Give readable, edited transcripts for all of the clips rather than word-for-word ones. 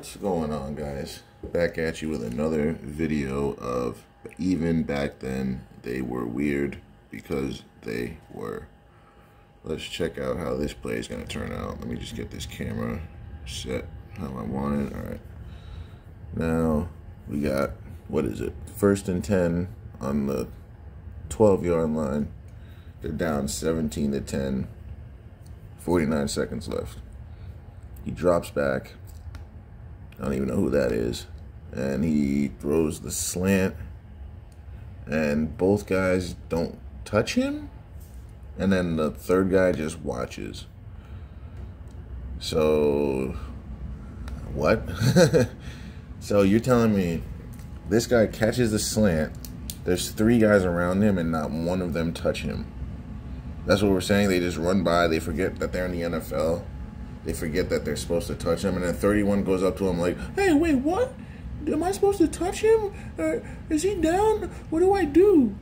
What's going on, guys? Back at you with another video of even back then they were weird because they were. Let's check out how this play is going to turn out. Let me just get this camera set how I want it. All right. Now we got, what is it? 1st and 10 on the 12-yard line. They're down 17 to 10. 49 seconds left. He drops back. I don't even know who that is. And he throws the slant. And both guys don't touch him. And then the third guy just watches. So, what? So you're telling me this guy catches the slant. There's 3 guys around him and not one of them touch him. That's what we're saying. They just run by. They forget that they're in the NFL. They forget that they're supposed to touch him. And then 31 goes up to him like, hey, wait, what? Am I supposed to touch him? Is he down? What do I do?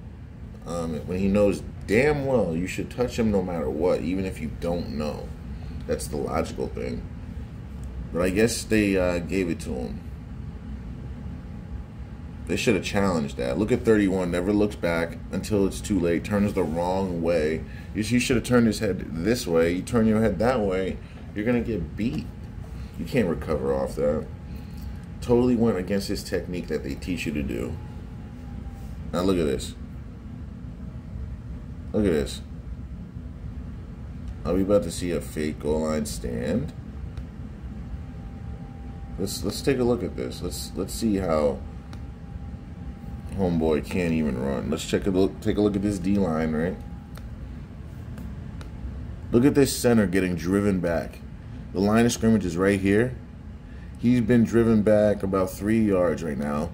When he knows damn well you should touch him no matter what, even if you don't know. That's the logical thing. But I guess they gave it to him. They should have challenged that. Look at 31. Never looks back until it's too late. Turns the wrong way. You should have turned his head this way. You turn your head that way, you're going to get beat. You can't recover off that. Totally went against his technique that they teach you to do. Now look at this. Look at this. Are we about to see a fake goal line stand? Let's take a look at this. Let's see how homeboy can't even run. Let's take a look at this D-line, right? Look at this center getting driven back. The line of scrimmage is right here. He's been driven back about 3 yards right now.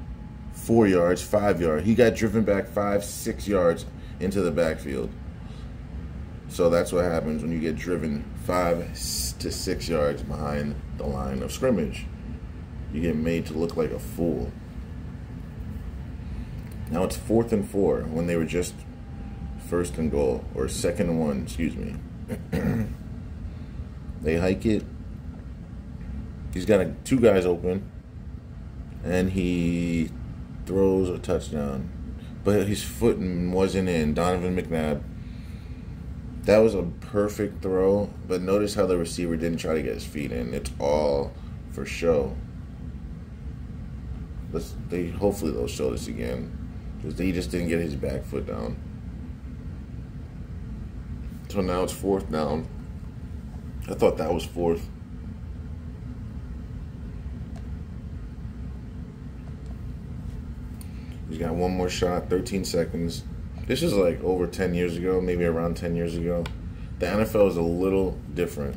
4 yards, 5 yards. He got driven back 5, 6 yards into the backfield. So that's what happens when you get driven 5 to 6 yards behind the line of scrimmage. You get made to look like a fool. Now it's 4th and 4 when they were just 1st and goal, or 2nd and 1, excuse me. They hike it. He's got 2 guys open, and he throws a touchdown. But his foot wasn't in. Donovan McNabb. That was a perfect throw, but notice how the receiver didn't try to get his feet in. It's all for show. Hopefully they'll show this again, because he just didn't get his back foot down. So now it's 4th down. I thought that was 4th. He's got one more shot, 13 seconds. This is like over 10 years ago, maybe around 10 years ago. The NFL is a little different.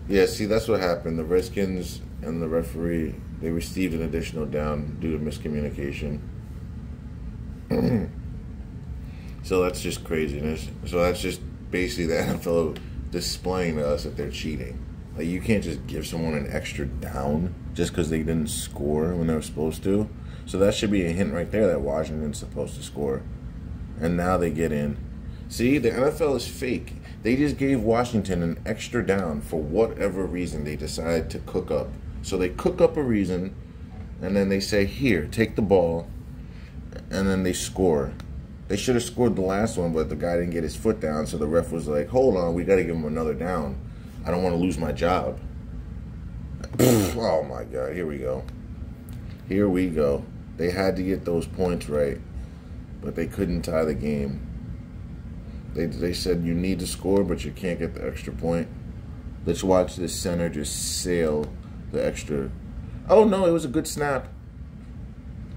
Yeah, see, that's what happened. The Redskins and the referee, they received an additional down due to miscommunication. So that's just craziness. So that's just basically the NFL displaying to us that they're cheating. Like, you can't just give someone an extra down just because they didn't score when they were supposed to. So that should be a hint right there that Washington's supposed to score. And now they get in. See, the NFL is fake. They just gave Washington an extra down for whatever reason they decided to cook up. So they cook up a reason, and then they say, here, take the ball, and then they score. They should have scored the last one, but the guy didn't get his foot down, so the ref was like, hold on, we got to give him another down. I don't want to lose my job. Oh, my God, here we go. Here we go. They had to get those points right, but they couldn't tie the game. They said you need to score, but you can't get the extra point. Let's watch this center just sail the extra. Oh, no, it was a good snap.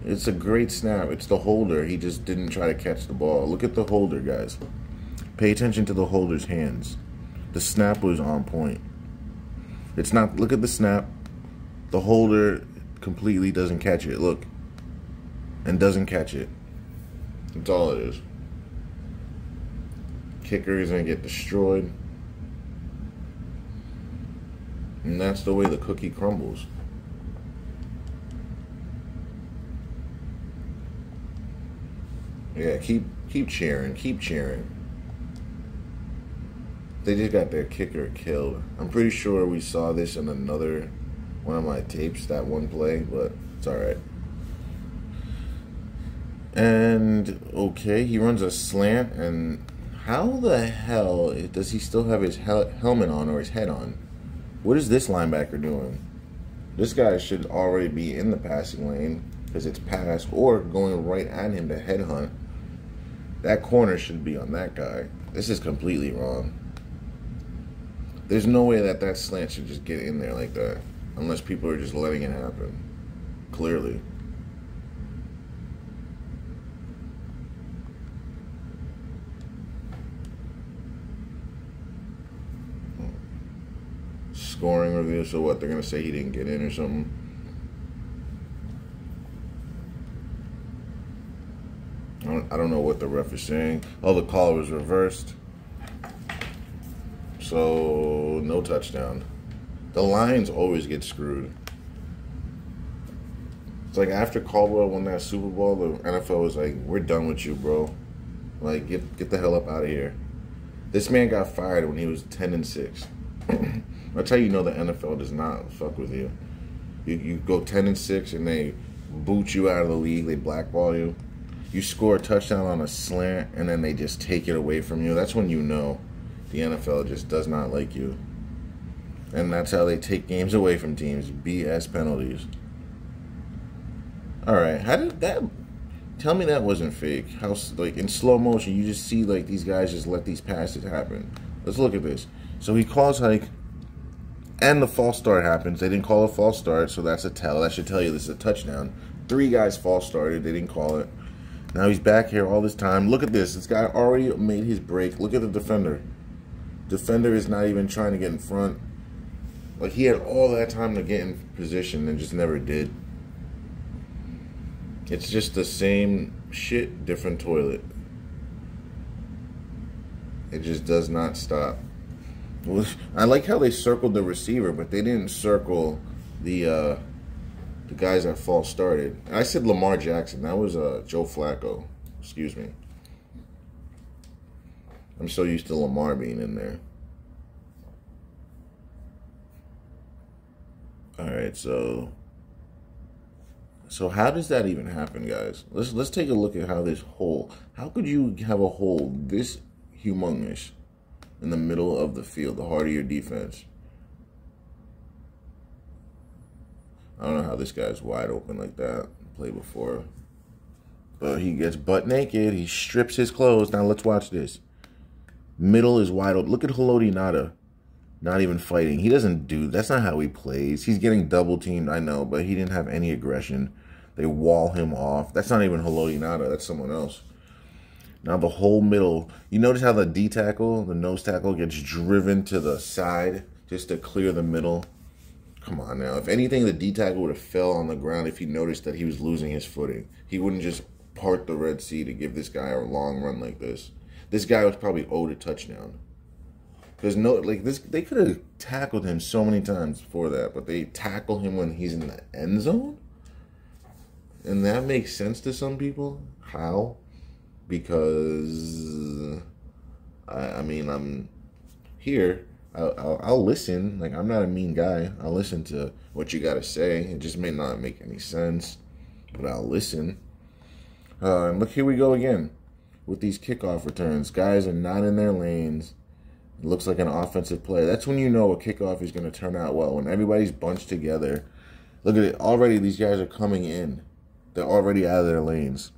It's a great snap. It's the holder. He just didn't try to catch the ball. Look at the holder, guys. Pay attention to the holder's hands. The snap was on point. It's not, look at the snap. The holder completely doesn't catch it. Look. And doesn't catch it. That's all it is. Kicker is going to get destroyed. And that's the way the cookie crumbles. Yeah, keep cheering. Keep cheering. They just got their kicker killed. I'm pretty sure we saw this in another one of my tapes, that one play, but it's alright. And, okay, he runs a slant, and how the hell does he still have his helmet on or his head on? What is this linebacker doing? This guy should already be in the passing lane because it's pass, or going right at him to headhunt. That corner should be on that guy. This is completely wrong. There's no way that that slant should just get in there like that, unless people are just letting it happen. Clearly. Scoring review, so what, they're going to say he didn't get in or something? I don't know what the ref is saying. Oh, the call was reversed. So, no touchdown. The Lions always get screwed. It's like after Caldwell won that Super Bowl, the NFL was like, we're done with you, bro. Like, get the hell up out of here. This man got fired when he was 10-6. That's how you know the NFL does not fuck with you. You go 10-6 and they boot you out of the league, they blackball you. You score a touchdown on a slant and then they just take it away from you. That's when you know the NFL just does not like you. And that's how they take games away from teams. BS penalties. Alright, how did that... Tell me that wasn't fake. How, like, in slow motion, you just see, like, these guys just let these passes happen. Let's look at this. So he calls hike, and the false start happens. They didn't call a false start, so that's a tell. That should tell you this is a touchdown. 3 guys false started. They didn't call it. Now he's back here all this time. Look at this. This guy already made his break. Look at the defender. Defender is not even trying to get in front. Like, he had all that time to get in position and just never did. It's just the same shit, different toilet. It just does not stop. I like how they circled the receiver, but they didn't circle the guys that false started. I said Lamar Jackson. That was Joe Flacco. Excuse me. I'm so used to Lamar being in there. Alright, so how does that even happen, guys? Let's take a look at how this hole... How could you have a hole this humongous in the middle of the field, the heart of your defense? I don't know how this guy's wide open like that. Played before. But he gets butt naked. He strips his clothes. Now let's watch this. Middle is wide open. Look at Haloti Ngata. Not even fighting. He doesn't do... That's not how he plays. He's getting double teamed, I know, but he didn't have any aggression. They wall him off. That's not even Haloti Ngata. That's someone else. Now the whole middle... You notice how the D tackle, the nose tackle, gets driven to the side just to clear the middle? Come on now. If anything, the D tackle would have fell on the ground if he noticed that he was losing his footing. He wouldn't just part the Red Sea to give this guy a long run like this. This guy was probably owed a touchdown. Because they could have tackled him so many times before that, but they tackle him when he's in the end zone? And that makes sense to some people. How? Because, I mean, I'm here. I'll listen. Like, I'm not a mean guy. I'll listen to what you got to say. It just may not make any sense, but I'll listen. And look, here we go again with these kickoff returns. Guys are not in their lanes. It looks like an offensive play. That's when you know a kickoff is going to turn out well, when everybody's bunched together. Look at it. Already these guys are coming in. They're already out of their lanes.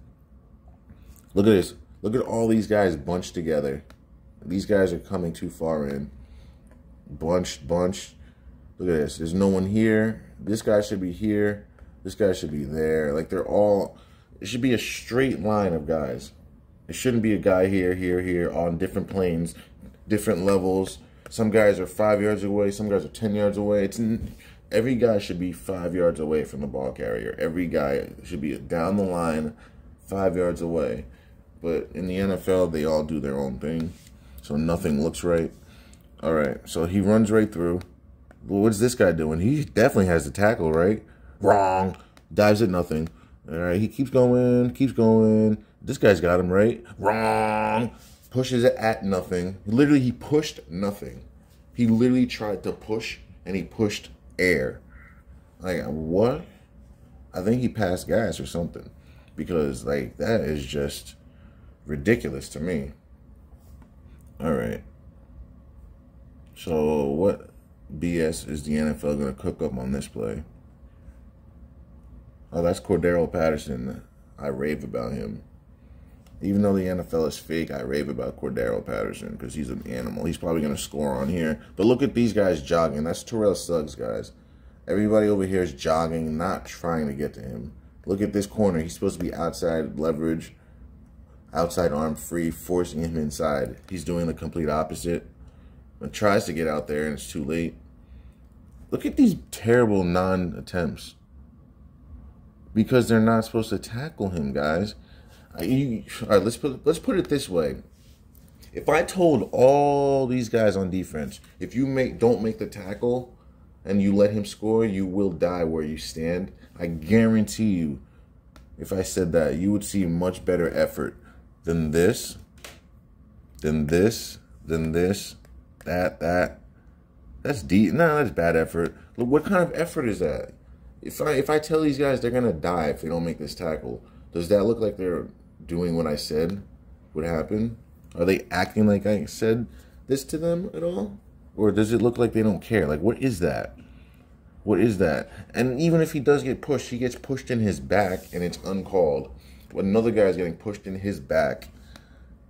Look at this. Look at all these guys bunched together. These guys are coming too far in. Bunched. Look at this. There's no one here. This guy should be here. This guy should be there. Like, they're all... It should be a straight line of guys. It shouldn't be a guy here, on different planes, different levels. Some guys are 5 yards away. Some guys are 10 yards away. Every guy should be 5 yards away from the ball carrier. Every guy should be down the line, 5 yards away. But in the NFL, they all do their own thing. So nothing looks right. All right, so he runs right through. Well, what's this guy doing? He definitely has the tackle, right? Wrong. Dives at nothing. All right, he keeps going. This guy's got him, right? Wrong. Pushes it at nothing. Literally, he pushed nothing. He literally tried to push, and he pushed air. Like, what? I think he passed gas or something. Because, like, that is just ridiculous to me. All right. So, what BS is the NFL going to cook up on this play? Oh, that's Cordero Patterson. I rave about him. Even though the NFL is fake, I rave about Cordero Patterson because he's an animal. He's probably going to score on here. But look at these guys jogging. That's Terrell Suggs, guys. Everybody over here is jogging, not trying to get to him. Look at this corner. He's supposed to be outside leverage, outside arm free, forcing him inside. He's doing the complete opposite. And tries to get out there, and it's too late. Look at these terrible non-attempts. Because they're not supposed to tackle him, guys. All right, let's put it this way. If I told all these guys on defense, if you don't make the tackle and you let him score, you will die where you stand. I guarantee you, if I said that, you would see much better effort than this, that. That's deep. No, that's bad effort. Look, what kind of effort is that? If I tell these guys they're gonna die if they don't make this tackle, does that look like they're doing what I said would happen? Are they acting like I said this to them at all? Or does it look like they don't care? Like, what is that? What is that? And even if he does get pushed, he gets pushed in his back and it's uncalled. When another guy's getting pushed in his back,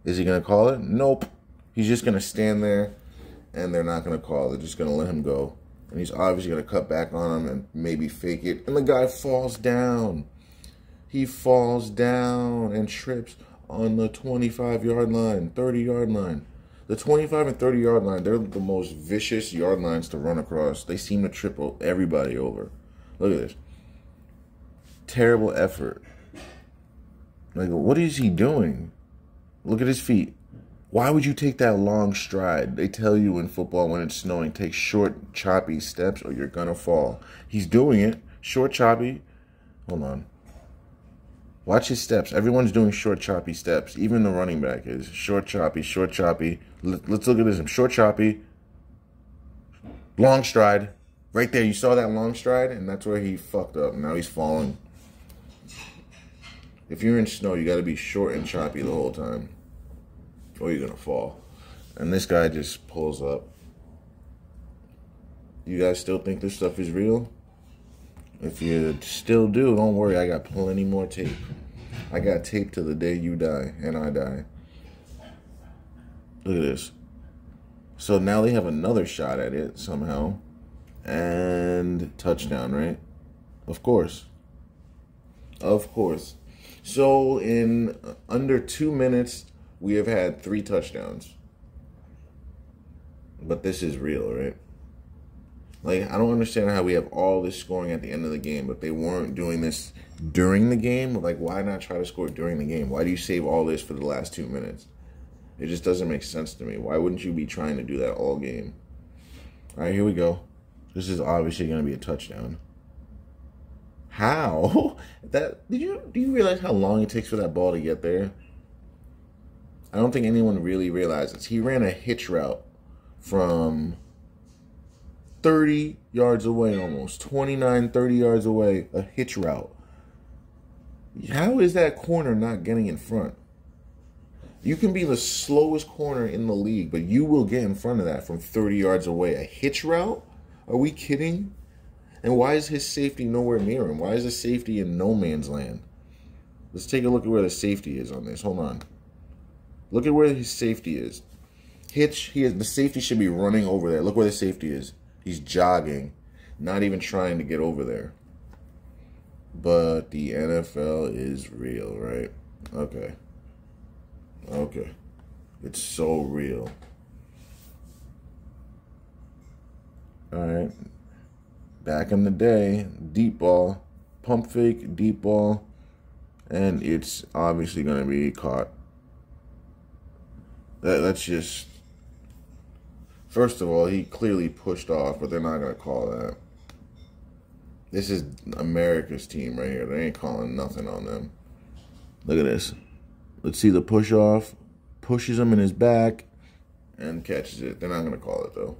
is he going to call it? Nope. He's just going to stand there and they're not going to call it. They're just going to let him go. And he's obviously going to cut back on him and maybe fake it. And the guy falls down. He falls down and trips on the 25-yard line, 30-yard line. The 25 and 30-yard line, they're the most vicious yard lines to run across. They seem to trip everybody over. Look at this. Terrible effort. Like, what is he doing? Look at his feet. Why would you take that long stride? They tell you in football when it's snowing, take short, choppy steps or you're going to fall. He's doing it. Short, choppy. Hold on. Watch his steps. Everyone's doing short, choppy steps. Even the running back is. Short, choppy, short, choppy. Let's look at this. Short, choppy. Long stride. Right there. You saw that long stride? And that's where he fucked up. Now he's falling. If you're in snow, you got to be short and choppy the whole time. Or you're going to fall. And this guy just pulls up. You guys still think this stuff is real? If you still do, don't worry. I got plenty more tape. I got tape to the day you die and I die. Look at this. So now they have another shot at it somehow. And touchdown, right? Of course. Of course. So in under 2 minutes, we have had 3 touchdowns. But this is real, right? Like, I don't understand how we have all this scoring at the end of the game, but they weren't doing this during the game. Like, why not try to score during the game? Why do you save all this for the last 2 minutes? It just doesn't make sense to me. Why wouldn't you be trying to do that all game? All right, here we go. This is obviously going to be a touchdown. How? Do you realize how long it takes for that ball to get there? I don't think anyone really realizes. He ran a hitch route from 30 yards away almost. 29, 30 yards away. A hitch route. How is that corner not getting in front? You can be the slowest corner in the league, but you will get in front of that from 30 yards away. A hitch route? Are we kidding? And why is his safety nowhere near him? Why is the safety in no man's land? Let's take a look at where the safety is on this. Hold on. Look at where his safety is. Hitch, the safety should be running over there. Look where the safety is. He's jogging, not even trying to get over there. But the NFL is real, right? Okay. Okay. It's so real. All right. Back in the day, deep ball, pump fake, deep ball, and it's obviously going to be caught. That's just... First of all, he clearly pushed off, but they're not going to call that. This is America's team right here. They ain't calling nothing on them. Look at this. Let's see the push off. pushes him in his back, and catches it. They're not going to call it, though.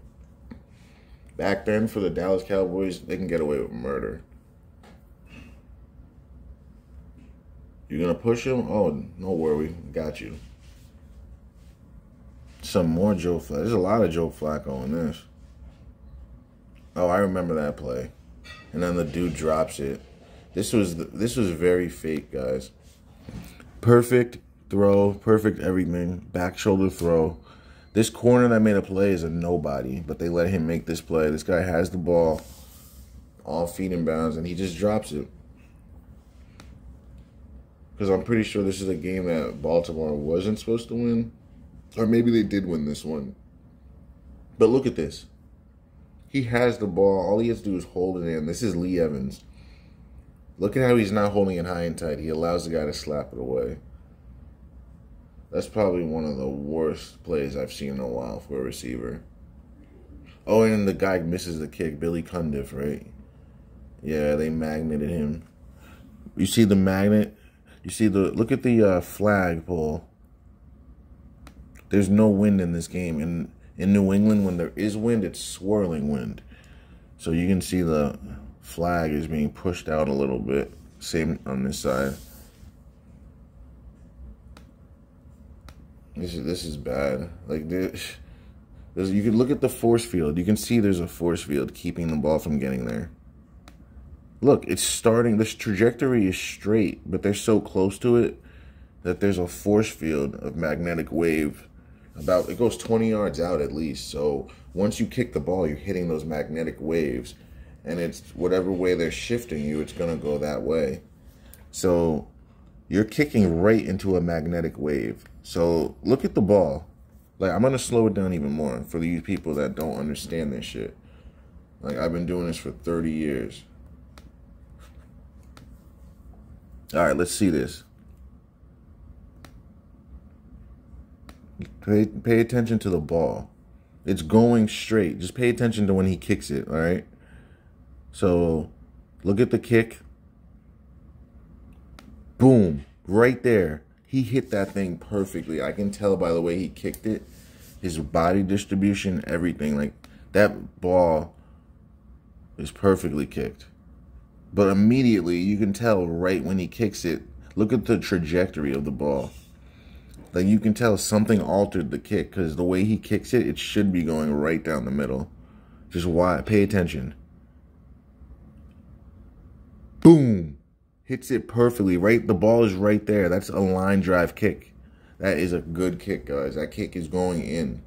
Back then, for the Dallas Cowboys, they can get away with murder. You're going to push him? Oh, no worry. Got you. Some more Joe Flacco. There's a lot of Joe Flacco in this. Oh, I remember that play. And then the dude drops it. This was very fake, guys. Perfect throw, perfect everything. Back shoulder throw. This corner that made a play is a nobody, but they let him make this play. This guy has the ball, all feet in bounds, and he just drops it. Because I'm pretty sure this is a game that Baltimore wasn't supposed to win. Or maybe they did win this one. But look at this. He has the ball. All he has to do is hold it in. This is Lee Evans. Look at how he's not holding it high and tight. He allows the guy to slap it away. That's probably one of the worst plays I've seen in a while for a receiver. Oh, and the guy misses the kick. Billy Cundiff, right? Yeah, they magneted him. You see the magnet? You see the... Look at the flag pole. There's no wind in this game. In New England, when there is wind, it's swirling wind. So you can see the flag is being pushed out a little bit. Same on this side. This is bad. Like this, you can look at the force field. You can see there's a force field keeping the ball from getting there. Look, it's starting. This trajectory is straight, but they're so close to it that there's a force field of magnetic wave. It goes 20 yards out at least. So once you kick the ball, you're hitting those magnetic waves, and it's whatever way they're shifting you, it's gonna go that way. So you're kicking right into a magnetic wave. So look at the ball. Like, I'm going to slow it down even more for these people that don't understand this shit. Like, I've been doing this for 30 years. All right, let's see this. Pay attention to the ball. It's going straight. Just pay attention to when he kicks it, all right? So look at the kick. Boom. Right there. He hit that thing perfectly. I can tell by the way he kicked it. His body distribution, everything. Like, that ball is perfectly kicked. But immediately, you can tell right when he kicks it. Look at the trajectory of the ball. Like, you can tell something altered the kick. Because the way he kicks it, it should be going right down the middle. Just why? Pay attention. Boom. Hits it perfectly, right? The ball is right there. That's a line drive kick. That is a good kick, guys. That kick is going in.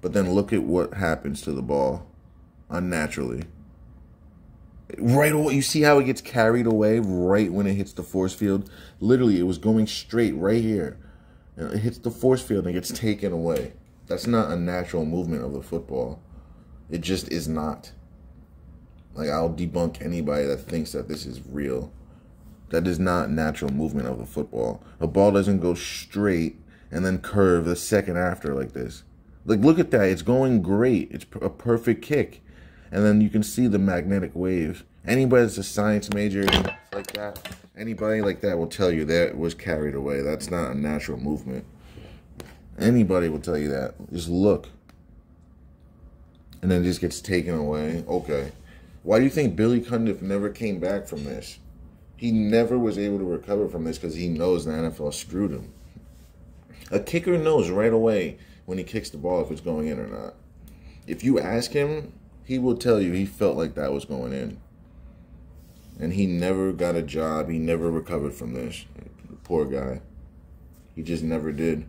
But then look at what happens to the ball unnaturally. Right away, you see how it gets carried away right when it hits the force field? Literally, it was going straight right here. And it hits the force field and gets taken away. That's not a natural movement of the football. It just is not. Like, I'll debunk anybody that thinks that this is real. That is not natural movement of the football. A ball doesn't go straight and then curve the second after like this. Like, look at that. It's going great. It's a perfect kick. And then you can see the magnetic wave. Anybody that's a science major like that, anybody like that will tell you that was carried away. That's not a natural movement. Anybody will tell you that. Just look. And then it just gets taken away. Okay. Why do you think Billy Cundiff never came back from this? He never was able to recover from this because he knows the NFL screwed him. A kicker knows right away when he kicks the ball if it's going in or not. If you ask him, he will tell you he felt like that was going in. And he never got a job. He never recovered from this. Poor guy. He just never did.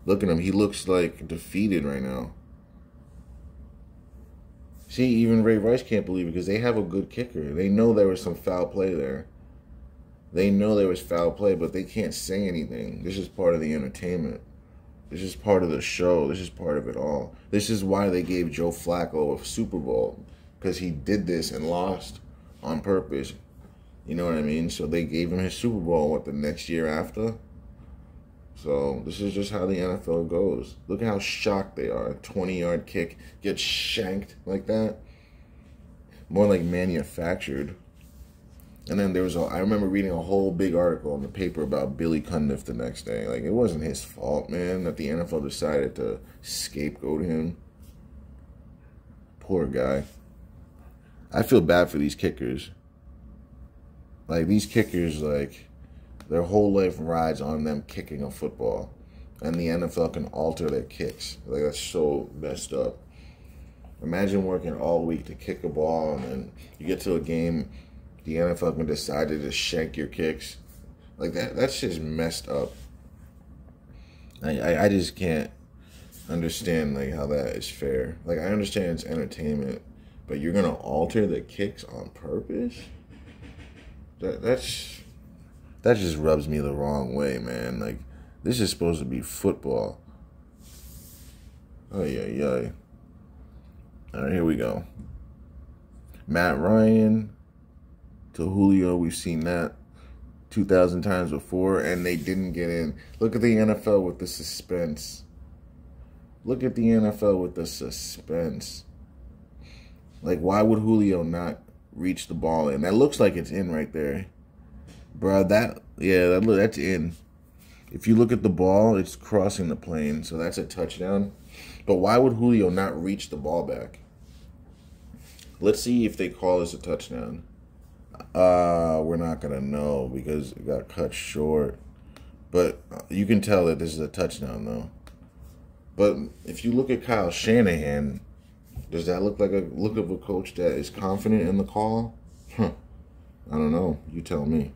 Look at him. He looks like defeated right now. See, even Ray Rice can't believe it because they have a good kicker. They know there was some foul play there. They know there was foul play, but they can't say anything. This is part of the entertainment. This is part of the show. This is part of it all. This is why they gave Joe Flacco a Super Bowl, because he did this and lost on purpose. You know what I mean? So they gave him his Super Bowl, the next year after? So this is just how the NFL goes. Look at how shocked they are. A 20-yard kick gets shanked like that. More like manufactured. And then I remember reading a whole big article in the paper about Billy Cundiff the next day. Like, it wasn't his fault, man, that the NFL decided to scapegoat him. Poor guy. I feel bad for these kickers. Like, these kickers, like, their whole life rides on them kicking a football. And the NFL can alter their kicks. Like, that's so messed up. Imagine working all week to kick a ball, and then you get to a game, the NFL can decide to just shank your kicks. Like, that's just messed up. I just can't understand, like, how that is fair. Like, I understand it's entertainment, but you're going to alter the kicks on purpose? That just rubs me the wrong way, man. Like, this is supposed to be football. Oh, yeah. All right, here we go. Matt Ryan to Julio. We've seen that 2,000 times before, and they didn't get in. Look at the NFL with the suspense. Look at the NFL with the suspense. Like, why would Julio not reach the ball in? That looks like it's in right there. Bro, that's in. If you look at the ball, it's crossing the plane, so that's a touchdown. But why would Julio not reach the ball back? Let's see if they call this a touchdown. We're not going to know because it got cut short. But you can tell that this is a touchdown, though. But if you look at Kyle Shanahan, does that look like a look of a coach that is confident in the call? I don't know. You tell me.